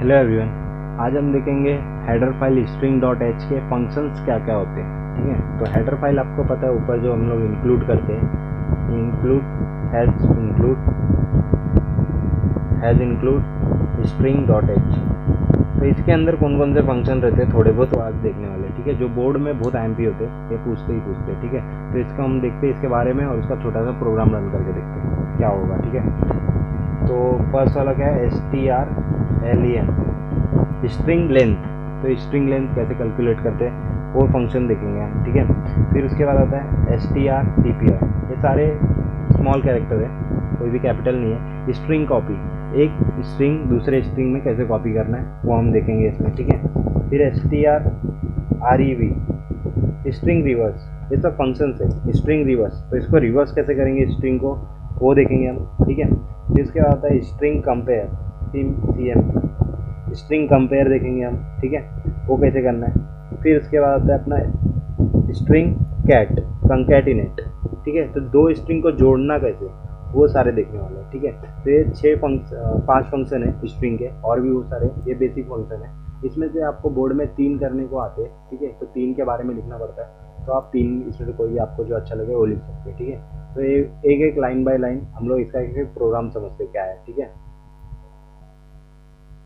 Hello everyone, आज हम देखेंगे हेडर फाइल string.h के फंक्शंस क्या क्या होते हैं। ठीक है, तो हेडर फाइल आपको पता है ऊपर जो हम लोग इंक्लूड करते हैं, हैज़ इंक्लूड string.h। तो इसके अंदर कौन कौन से फंक्शन रहते हैं थोड़े बहुत आज देखने वाले। ठीक है, जो बोर्ड में बहुत एमपी होते हैं ये पूछते ही पूछते हैं। ठीक है, तो इसका हम देखते हैं इसके बारे में और इसका छोटा सा प्रोग्राम रन करके देखते हैं क्या होगा। ठीक है, तो फर्स्ट वाला क्या है, strlen स्ट्रिंग लेंथ। तो स्ट्रिंग लेंथ कैसे कैलकुलेट करते हैं वो फंक्शन देखेंगे हम। ठीक है, फिर उसके बाद आता है strtpr। ये सारे स्मॉल कैरेक्टर है, कोई भी कैपिटल नहीं है। स्ट्रिंग कॉपी, एक स्ट्रिंग दूसरे स्ट्रिंग में कैसे कॉपी करना है वो हम देखेंगे इसमें। ठीक है, फिर strrev स्ट्रिंग रिवर्स, ये सब फंक्शंस है। स्ट्रिंग रिवर्स, तो इसको रिवर्स कैसे करेंगे स्ट्रिंग को वो देखेंगे हम। ठीक है, फिर उसके बाद आता है स्ट्रिंग कंपेयर, स्ट्रिंग कंपेयर देखेंगे हम। ठीक है, वो कैसे करना है। फिर उसके बाद आता है अपना स्ट्रिंग कैट कंकैटिनेट। ठीक है, तो दो स्ट्रिंग को जोड़ना कैसे वो सारे देखने वाले हैं। ठीक है, तो ये 5 फंक्शन है स्ट्रिंग के, और भी वो सारे ये बेसिक फंक्शन है। इसमें से आपको बोर्ड में 3 करने को आते हैं। ठीक है, तो 3 के बारे में लिखना पड़ता है, तो आप 3 इसमें से कोई आपको जो अच्छा लगे वो लिख सकते हैं। ठीक है, तो ये एक एक लाइन बाय लाइन हम लोग इसका एक प्रोग्राम समझते क्या है। ठीक है,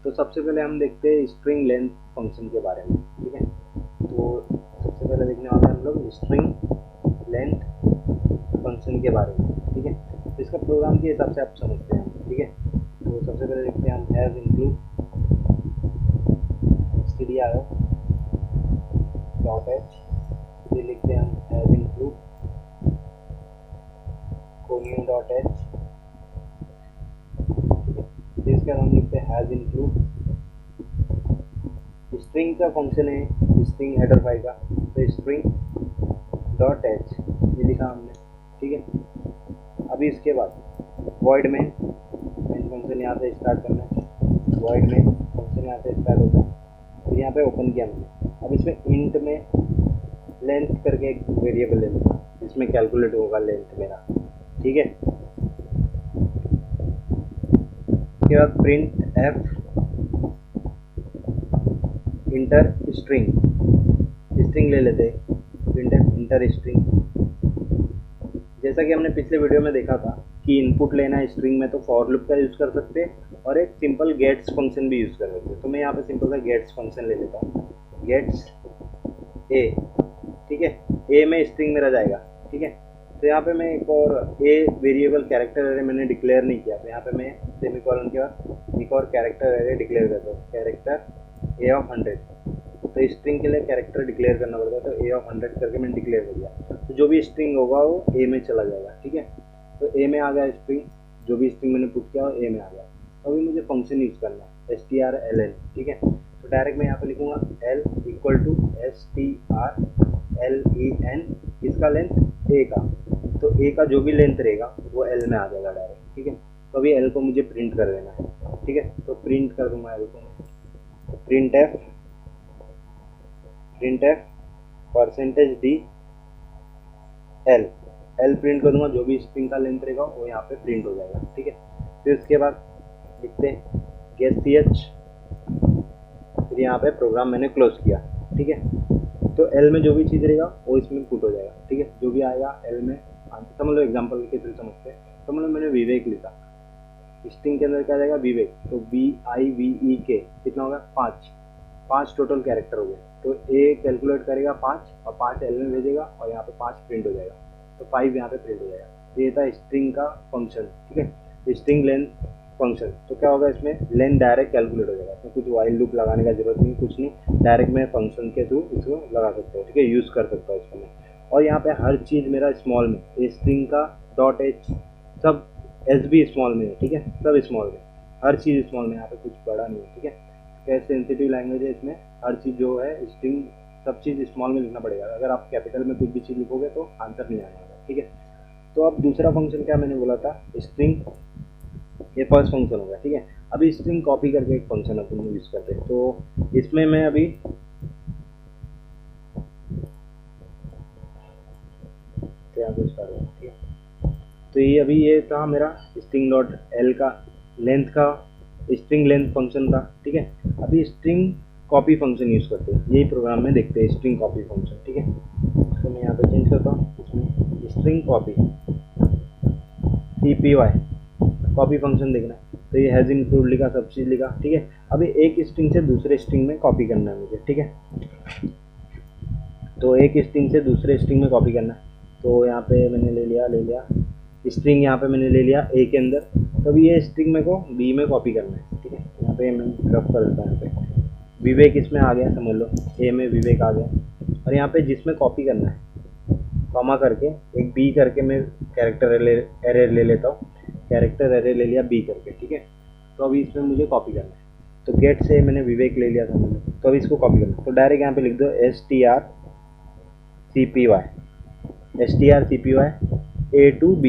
तो सबसे पहले हम देखते हैं स्ट्रिंग लेंथ फंक्शन के बारे में। ठीक है, तो सबसे पहले देखने वाले हैं हम लोग स्ट्रिंग लेंथ फंक्शन के बारे में। ठीक है, तो इसका प्रोग्राम के हिसाब से आप समझते हैं। ठीक है, तो सबसे पहले देखते हैं हम has include stdio dot H, फिर लिखते हैं हम has include conio dot H. फिर इसके बाद हम लिखते हैं हैज़ इंक्लूड स्ट्रिंग का फंक्शन है स्ट्रिंग हेडर फाइल का, तो स्ट्रिंग डॉट एच ये लिखा हमने। ठीक है, अभी इसके बाद वॉइड मेन फंक्शन यहाँ से स्टार्ट करना है। वॉइड मेन फंक्शन यहाँ से स्टार्ट होता है, फिर यहाँ पे ओपन किया मैंने। अब इसमें इंट में लेंथ करके एक वेरिएबल है, इसमें कैलकुलेट होगा लेंथ मेरा। ठीक है, उसके बाद प्रिंट एफ इंटर स्ट्रिंग ले लेते हैं, प्रिंट एफ इंटर स्ट्रिंग। जैसा कि हमने पिछले वीडियो में देखा था कि इनपुट लेना है स्ट्रिंग में, तो फॉर लूप का यूज़ कर सकते हैं और एक सिंपल गेट्स फंक्शन भी यूज़ कर सकते हैं। तो मैं यहाँ पे सिंपल सा गेट्स फंक्शन ले लेता हूँ, गेट्स ए। ठीक है, ए में स्ट्रिंग मेरा जाएगा। ठीक है, तो यहाँ पे मैं एक और ए वेरिएबल कैरेक्टर एरे मैंने डिक्लेयर नहीं किया, तो यहाँ पे मैं सेमीकोलन के बाद एक और कैरेक्टर एरे डिक्लेयर करता हूँ, कैरेक्टर ए ऑफ 100। तो स्ट्रिंग के लिए कैरेक्टर डिक्लेयर करना पड़ता है, तो ए ऑफ 100 करके मैंने डिक्लेयर कर दिया। तो जो भी स्ट्रिंग होगा वो ए में चला जाएगा। ठीक है, तो ए में आ गया स्ट्रिंग, जो भी स्ट्रिंग मैंने पुट किया वो ए में आ गया। तो अभी मुझे फंक्शन यूज़ करना है strlen। ठीक है, तो डायरेक्ट मैं यहाँ पे लिखूँगा l इक्वल टू strlen, इसका लेंथ ए का, तो ए का जो भी लेंथ रहेगा वो एल में आ जाएगा डायरेक्ट। ठीक है, तो अभी एल को मुझे प्रिंट कर देना है। ठीक है, तो प्रिंट कर दूंगा एल को, print F percentage D L print कर दूंगा, जो भी स्ट्रिंग का लेंथ रहेगा वो यहाँ पे प्रिंट हो जाएगा। ठीक है, फिर उसके बाद लिखते हैं गेट ch, फिर यहाँ पे प्रोग्राम मैंने क्लोज किया। ठीक है, तो एल में जो भी चीज़ रहेगा वो इसमें पुट हो जाएगा। ठीक है, जो भी आएगा एल में समझ लो, एग्जाम्पल के थ्रू समझते हैं। तो मतलब मैंने विवेक लिखा, स्ट्रिंग के अंदर क्या जाएगा विवेक, तो VIVEK कितना होगा 5 टोटल कैरेक्टर हो गए। तो ए कैलकुलेट करेगा 5 और 5 एल में भेजेगा और यहाँ पे 5 प्रिंट हो जाएगा, तो 5 यहाँ पे प्रिंट हो जाएगा। ये था स्ट्रिंग का फंक्शन। ठीक है, स्ट्रिंग लेंथ फंक्शन। तो क्या होगा, इसमें लेंथ डायरेक्ट कैलकुलेट हो जाएगा, इसमें कुछ वाइल लूप लगाने का जरूरत नहीं, कुछ नहीं, डायरेक्ट मैं फंक्शन के थ्रू इसको लगा सकता हूँ। ठीक है, यूज़ कर सकता हूँ इसको मैं। और यहाँ पे हर चीज़ मेरा स्मॉल में, स्ट्रिंग का डॉट एच सब एस भी स्मॉल में है। ठीक है, सब स्मॉल में, हर चीज़ स्मॉल में, यहाँ पे कुछ बड़ा नहीं है। ठीक है, कैसे सेंसिटिव लैंग्वेज है, इसमें हर चीज़ जो है स्ट्रिंग सब चीज़ स्मॉल में लिखना पड़ेगा। अगर आप कैपिटल में कुछ भी चीज़ लिखोगे तो आंसर नहीं आएगा। ठीक है, तो अब दूसरा फंक्शन क्या मैंने बोला था, स्ट्रिंग, ये फर्स्ट फंक्शन होगा। ठीक है, अभी स्ट्रिंग कॉपी करके एक फंक्शन अपन यूज़ करते हैं, तो इसमें मैं अभी क्या कुछ कर रहा हूँ। ठीक है, तो ये अभी ये था मेरा स्ट्रिंग डॉट एल का लेंथ का स्ट्रिंग लेंथ फंक्शन था। ठीक है, अभी स्ट्रिंग कॉपी फंक्शन यूज़ करते हैं, यही प्रोग्राम में देखते हैं स्ट्रिंग कॉपी फंक्शन, ठीक है। तो मैं यहाँ पे चेंज करता हूँ, इसमें string copy CPY copy function देखना है, तो ये हैज़ इंक्लूड लिखा, सब चीज़ लिखा, ठीक है। अभी एक स्ट्रिंग से दूसरे स्ट्रिंग में कॉपी करना है मुझे, ठीक है। तो एक स्ट्रिंग से दूसरे स्ट्रिंग में कॉपी करना है, तो यहाँ पे मैंने ले लिया स्ट्रिंग, यहाँ पे मैंने ले लिया ए के अंदर, तो अभी ये स्ट्रिंग मेरे को बी में कॉपी करना है, ठीक है। यहाँ पे मैं रफ कर देता हूँ, यहाँ पे विवेक इसमें आ गया, समझ लो ए में विवेक आ गया, और यहाँ पे जिसमें कॉपी करना है कॉमा करके एक बी करके मैं कैरेक्टर एरे ले लेता हूँ, कैरेक्टर एरे ले लिया बी करके, ठीक है। तो अभी इसमें मुझे कॉपी करना है, तो गेट से मैंने विवेक ले लिया था मैंने, तो अभी इसको कॉपी करना है, तो डायरेक्ट यहाँ पे लिख दो strcpy A to B,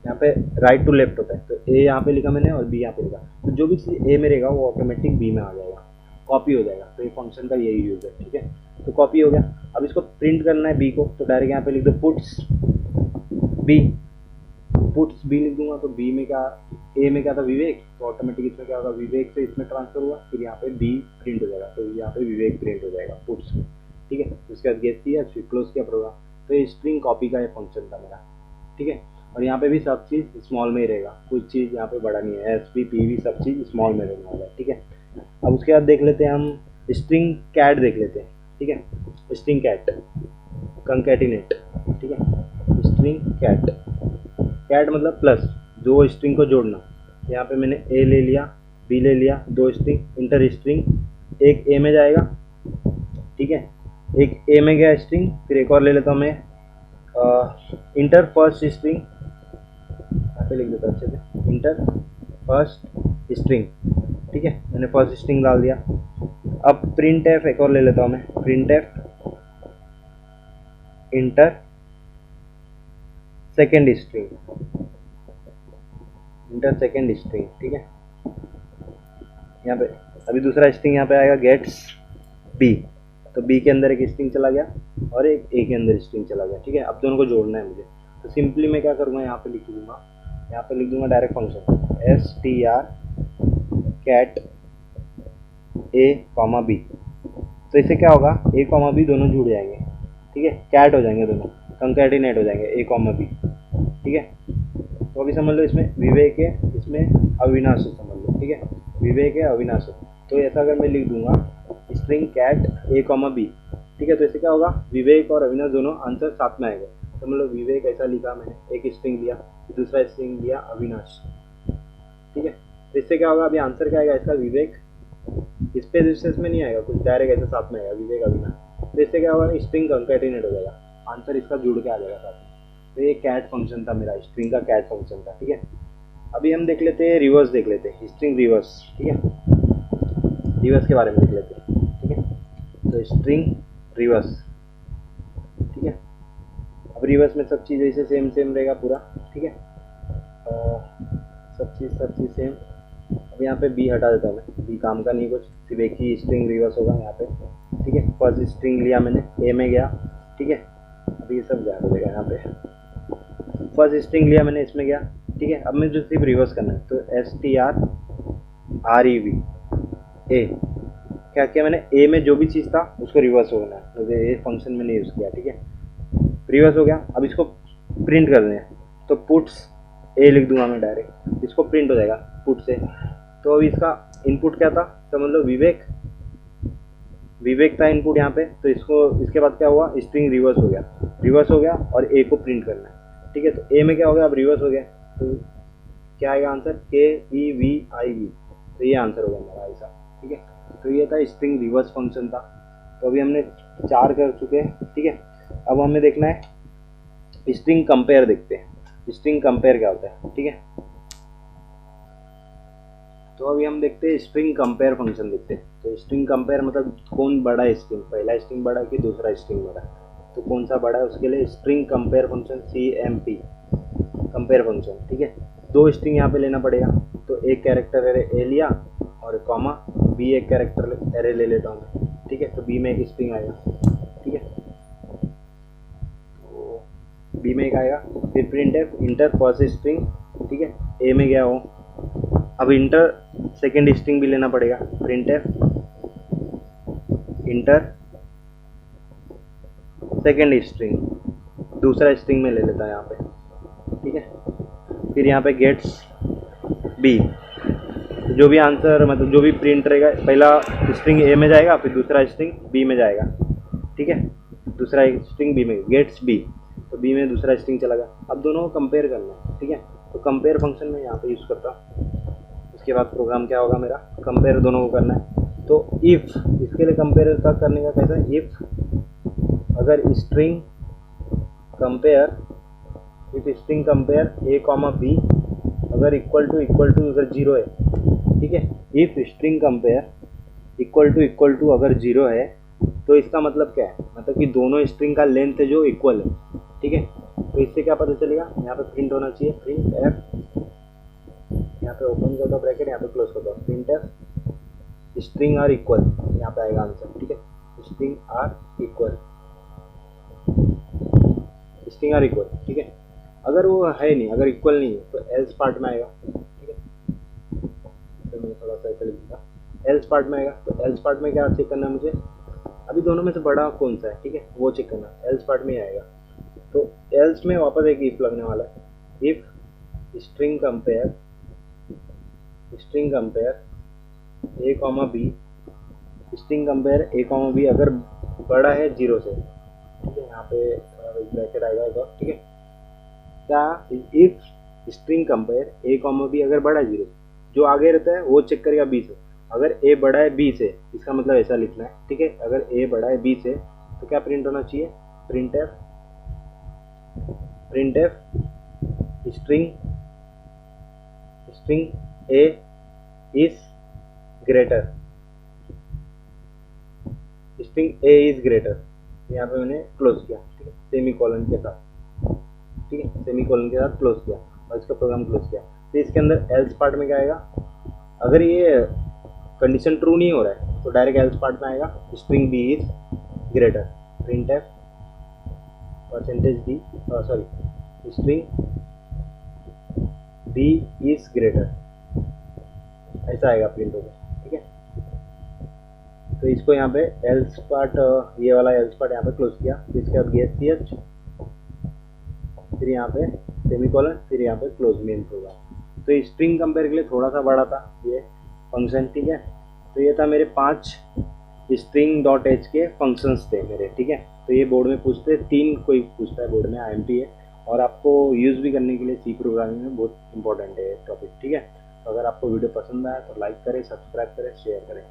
यहाँ पे राइट टू लेफ्ट होता है, तो ए यहाँ पे लिखा मैंने और बी यहाँ पे लिखा, तो जो भी चीज़ ए में रहेगा वो ऑटोमेटिक बी में आ जाएगा, कॉपी हो जाएगा। तो ये फंक्शन का यही यूज़ है, ठीक है। तो कॉपी हो गया, अब इसको प्रिंट करना है बी को, तो डायरेक्ट यहाँ पे लिख दो पुट्स बी लिख दूंगा, तो बी में क्या, ए में क्या था विवेक, तो ऑटोमेटिक इसमें क्या होगा, विवेक से इसमें ट्रांसफर हुआ, फिर यहाँ पे बी प्रिंट हो जाएगा, तो यहाँ पे विवेक प्रिंट हो जाएगा पुट्स में, ठीक है। उसके बाद गेट किया, फिर क्लोज किया प्रोग्राम, तो ये स्ट्रिंग कॉपी का ये फंक्शन था मेरा, ठीक है। और यहाँ पे भी सब चीज़ स्मॉल में ही रहेगा, कुछ चीज़ यहाँ पे बड़ा नहीं है, SPPV सब चीज़ स्मॉल में रहने वाला है, ठीक है। अब उसके बाद देख लेते हैं हम स्ट्रिंग कैट देख लेते हैं, ठीक है। स्ट्रिंग कैट कंकैटिनेट, ठीक है। स्ट्रिंग कैट मतलब प्लस, दो स्ट्रिंग को जोड़ना, यहाँ पे मैंने ए ले लिया बी ले लिया, दो स्ट्रिंग इंटर स्ट्रिंग, एक ए में जाएगा, ठीक है, एक ए में गया स्ट्रिंग, फिर एक और ले लेता हूँ मैं इंटर फर्स्ट स्ट्रिंग, यहाँ पे लिख देता अच्छे से इंटर फर्स्ट स्ट्रिंग, ठीक है। मैंने फर्स्ट स्ट्रिंग डाल दिया। अब प्रिंट एफ एक और ले लेता हूँ मैं, print F inter second string, ठीक है। यहाँ पे अभी दूसरा स्ट्रिंग यहाँ पे आएगा गेट्स बी, तो बी के अंदर एक स्ट्रिंग चला गया और एक ए के अंदर स्ट्रिंग चला गया, ठीक है। अब दोनों को जोड़ना है मुझे, तो सिंपली मैं क्या करूँगा, यहाँ पे लिख दूंगा डायरेक्ट फंक्शन str कैट ए कॉमा बी, तो इससे क्या होगा, ए कॉमा बी दोनों जुड़ जाएंगे, ठीक है, कैट हो जाएंगे दोनों, कंकैटिनेट हो जाएंगे ए कॉमा बी, ठीक है। तो अभी समझ लो इसमें विवेक है, इसमें अविनाश है, समझ लो, ठीक है, विवेक है अविनाश है। तो ऐसा अगर मैं लिख दूंगा स्ट्रिंग कैट ए कॉमा बी, ठीक है, तो इससे क्या होगा, विवेक और अविनाश दोनों आंसर साथ में आएगा। तो मतलब विवेक ऐसा लिखा मैंने, एक स्ट्रिंग लिया, दूसरा स्ट्रिंग लिया अविनाश, ठीक है। तो इससे क्या होगा, अभी आंसर क्या आएगा इसका, विवेक स्पेस में नहीं आएगा कुछ, डायरेक्ट ऐसे साथ में आएगा विवेक अविनाश। तो इससे क्या होगा, स्ट्रिंग कंकैटिनेट हो जाएगा, आंसर इसका जुड़ के आ जाएगा साथ में। तो ये कैट फंक्शन था मेरा, स्ट्रिंग का कैट फंक्शन था, ठीक है। अभी हम देख लेते हैं रिवर्स, देख लेते हैं स्ट्रिंग रिवर्स, ठीक है, रिवर्स के बारे में देख लेते हैं, ठीक है। तो स्ट्रिंग रिवर्स, ठीक है। अब रिवर्स में सब चीज़ ऐसे सेम रहेगा पूरा, ठीक है, सब चीज़ सेम। अब यहाँ पे बी हटा देता हूँ मैं, बी काम का नहीं कुछ, सिर्फ एक ही स्ट्रिंग रिवर्स होगा यहाँ पे, ठीक है। फर्स्ट स्ट्रिंग लिया मैंने, ए में गया, ठीक है, अभी ये सब गया हो जाएगा यहाँ पे, फर्स्ट स्ट्रिंग लिया मैंने, इसमें गया, ठीक है। अब मैं जो सिर्फ रिवर्स करना है, तो strrev ए, क्या किया मैंने, ए में जो भी चीज़ था उसको रिवर्स होना है, तो ये फंक्शन मैंने यूज़ किया, ठीक है, रिवर्स हो गया। अब इसको प्रिंट कर दें, तो पुट्स ए लिख दूंगा मैं डायरेक्ट, इसको प्रिंट हो जाएगा पुट से। तो अभी इसका इनपुट क्या था, समझ लो विवेक था इनपुट यहाँ पे, तो इसको इसके बाद क्या हुआ, स्ट्रिंग रिवर्स हो गया और ए को प्रिंट करना है, ठीक है। तो ए में क्या हो गया, अब रिवर्स हो गया, तो क्या आएगा आंसर, KEVIV, तो ये आंसर हो गया हमारा ऐसा, ठीक है। तो ये था स्ट्रिंग रिवर्स फंक्शन था। तो अभी हमने 4 कर चुके हैं, ठीक है। अब हमें देखना है स्ट्रिंग कंपेयर, देखते हैं स्ट्रिंग कंपेयर क्या होता है, ठीक है। तो अभी हम देखते हैं स्ट्रिंग कंपेयर फंक्शन देखते हैं। तो स्ट्रिंग कंपेयर मतलब कौन बड़ा है स्ट्रिंग, पहला स्ट्रिंग बड़ा है कि दूसरा स्ट्रिंग बड़ा है, तो कौन सा बड़ा है, उसके लिए string compare function CMP compare function, ठीक है। 2 स्ट्रिंग यहाँ पे लेना पड़ेगा, तो एक कैरेक्टर एरे ए लिया और कॉमा बी एक कैरेक्टर एरे ले लेता हूँ मैं, ठीक है। तो बी में एक स्ट्रिंग आएगा, ठीक है, तो बी में एक आएगा, फिर print F inter first string, ठीक है, ए में गया हो, अब इंटर सेकेंड स्ट्रिंग भी लेना पड़ेगा, print F inter second string, दूसरा स्ट्रिंग में ले लेता है यहाँ पे, ठीक है। फिर यहाँ पे गेट्स बी, जो भी आंसर मतलब जो भी प्रिंट रहेगा, पहला स्ट्रिंग ए में जाएगा, फिर दूसरा स्ट्रिंग बी में जाएगा, ठीक है। दूसरा स्ट्रिंग बी में, गेट्स बी, तो बी में दूसरा स्ट्रिंग चला गया। अब दोनों को कंपेयर करना है, ठीक है। तो कंपेयर फंक्शन में यहाँ पे यूज़ करता हूँ। उसके बाद प्रोग्राम क्या होगा मेरा, कंपेयर दोनों को करना है। तो इफ़, इसके लिए कंपेयर का करने का कैसा है, इफ़ अगर string compare, if string compare A comma B अगर इक्वल टू अगर जीरो है, ठीक है। If string compare equal to अगर जीरो है, तो इसका मतलब क्या है, मतलब कि दोनों स्ट्रिंग का लेंथ जो इक्वल है, ठीक है। तो इससे क्या पता चलेगा, यहाँ पे प्रिंट होना चाहिए, प्रिंट एफ, यहाँ पे ओपन कर दो ब्रैकेट, यहाँ पे क्लोज कर दो, printf string are equal, यहाँ पे आएगा आंसर, ठीक है। String are equal, string are equal, ठीक है। अगर वो है नहीं, अगर इक्वल नहीं है, तो एल्स पार्ट में आएगा, ठीक है। तो मैं थोड़ा सा ऐसा लिख दूँगा, एल्स पार्ट में आएगा। तो एल्स पार्ट में क्या चेक करना है मुझे, अभी दोनों में से बड़ा कौन सा है, ठीक है, वो चेक करना, एल्स पार्ट में ही आएगा। तो एल्स में वापस एक इफ लगने वाला है, if string compare A comma B, string compare A comma B अगर बड़ा है जीरो से, ठीक है। यहाँ पे ब्रैकेट आएगा एक और, ठीक है। क्या, if string compare A comma B अगर बड़ा है जीरो, जो आगे रहता है वो चेक करेगा बी से। अगर ए बड़ा है बी से, इसका मतलब ऐसा लिखना है, ठीक है। अगर ए बड़ा है बी से, तो क्या प्रिंट होना चाहिए, print F string A is greater, string A is greater. यहाँ पे मैंने क्लोज किया, ठीक है, सेमी कॉलन के साथ, ठीक है, सेमी कॉलन के साथ क्लोज किया और इसका प्रोग्राम क्लोज किया। तो इसके अंदर एल्स पार्ट में क्या आएगा, अगर ये कंडीशन ट्रू नहीं हो रहा है तो डायरेक्ट एल्स पार्ट में आएगा, string B is greater, printf percentage D, sorry string D is greater, ऐसा आएगा प्रिंट होगा, ठीक है। तो इसको यहाँ पे एल्स पार्ट, ये वाला एल्स पार्ट यहाँ पे क्लोज किया। फिर इसके बाद गेट सी एच, फिर यहाँ पे सेमीकोलन, फिर यहाँ पे क्लोज मेन प्रोग्राम। तो स्ट्रिंग कंपेयर के लिए थोड़ा सा बड़ा था ये फंक्शन, ठीक है। तो ये था मेरे 5 स्ट्रिंग डॉट एच के फंक्शंस थे मेरे, ठीक है। तो ये बोर्ड में पूछते, 3 कोई पूछता है बोर्ड में, IMP है, और आपको यूज़ भी करने के लिए सी प्रोग्रामिंग में बहुत इंपॉर्टेंट है टॉपिक, ठीक है। तो अगर आपको वीडियो पसंद आया तो लाइक करें, सब्सक्राइब करें, शेयर करें।